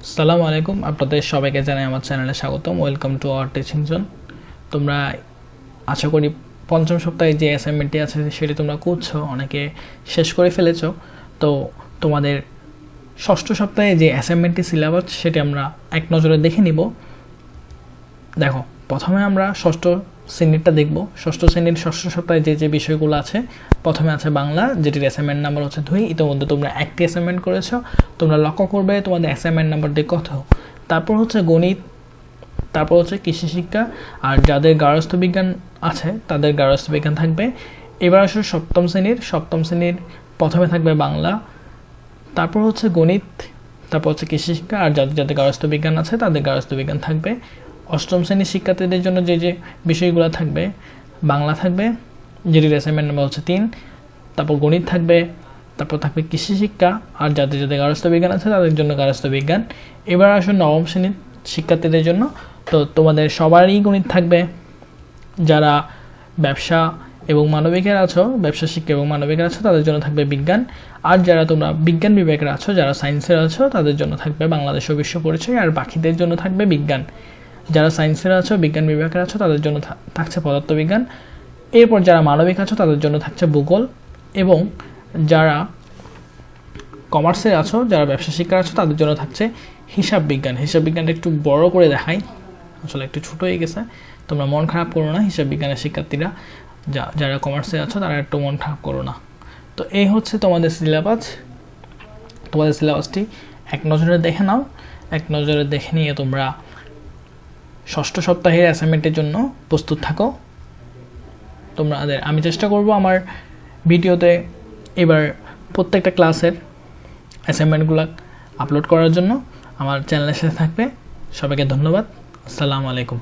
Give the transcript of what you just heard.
আসসালামু আলাইকুম, আপনাদের সবাইকে জানাই আমার চ্যানেলে স্বাগতম। Welcome to our teaching zone. তোমরা আশা করি পঞ্চম সপ্তাহে যে অ্যাসাইনমেন্টটি আছে সেটি তোমরা করছো, অনেকে শেষ করে ফেলেছো। তো তোমাদের ষষ্ঠ সপ্তাহে যে অ্যাসাইনমেন্টটি সিলেবাস সেটি আমরা এক নজরে দেখে নিব। দেখো, প্রথমে আমরা ষষ্ঠ শ্রেণীরটা দেখব। ষষ্ঠ শ্রেণীর ষষ্ঠ সপ্তাহে যে যে বিষয়গুলো আছে, প্রথমে আছে বাংলা, যেটির অ্যাসাইনমেন্ট নাম্বার হচ্ছে 2। ইতিমধ্যে তোমরা একটি অ্যাসাইনমেন্ট করেছো, তোমরা লক্ষ্য করবে তোমাদের অ্যাসাইনমেন্ট নাম্বারটি কত। তারপর হচ্ছে গণিত, তারপর হচ্ছে কৃষি শিক্ষা, আর যাদের গার্হস্থ্য বিজ্ঞান আছে তাদের গার্হস্থ্য বিজ্ঞান থাকবে। এবার আসলে সপ্তম শ্রেণীর প্রথমে থাকবে বাংলা, তারপর হচ্ছে গণিত, তারপর হচ্ছে কৃষি শিক্ষা, আর যাদের যাদের গার্হস্থ্য বিজ্ঞান আছে তাদের গার্হস্থ্য বিজ্ঞান থাকবে। অষ্টম শ্রেণীর শিক্ষার্থীদের জন্য যে যে বিষয়গুলো থাকবে, বাংলা থাকবে যেটির অ্যাসাইনমেন্ট নাম্বার হচ্ছে 3, তারপর গণিত থাকবে, তারপর থাকবে কৃষি শিক্ষা, আর যাদের যাদের গার্হস্থ্য বিজ্ঞান আছে তাদের জন্য গার্হস্থ্য বিজ্ঞান। এবার আসুন নবম শ্রেণীর শিক্ষার্থীদের জন্য। তো তোমাদের সবারই গণিত থাকবে। যারা ব্যবসা এবং মানবিকের আছো, ব্যবসা শিক্ষা এবং মানবিকের আছো তাদের জন্য থাকবে বিজ্ঞান। আর যারা তোমরা বিজ্ঞান বিভাগের আছো, যারা সায়েন্সের আছো তাদের জন্য থাকবে বাংলাদেশ ও বিশ্ব পরিচয়, আর বাকিদের জন্য থাকবে বিজ্ঞান। যারা সায়েন্সের আছো, বিজ্ঞান বিভাগের আছো তাদের জন্য থাকছে পদার্থবিজ্ঞান। এরপর যারা মানবিক আছো তাদের জন্য থাকছে ভূগোল, এবং যারা কমার্সের আছো, যারা ব্যবসা শিক্ষার আছো তাদের জন্য থাকছে হিসাব বিজ্ঞান। হিসাব বিজ্ঞানটা একটু বড় করে দেখাই, আসলে একটু ছোট হয়ে গেছে, তোমরা মন খারাপ করো না। হিসাব বিজ্ঞানের শিক্ষার্থীরা যারা কমার্সে আছো তারা একটু মন খারাপ করো না। তো এই হচ্ছে তোমাদের সিলেবাস। তোমাদের সিলেবাসটি এক নজরে দেখে নাও। এক নজরে দেখে নিয়ে তোমরা ষষ্ঠ সপ্তাহের অ্যাসাইনমেন্টের জন্য প্রস্তুত থাকো। আমি চেষ্টা করব আমার ভিডিওতে এবার প্রত্যেকটা ক্লাসের অ্যাসাইনমেন্টগুলো আপলোড করার জন্য। আমার চ্যানেলের সাথে থাকবে। সবাইকে ধন্যবাদ। আসসালামু আলাইকুম।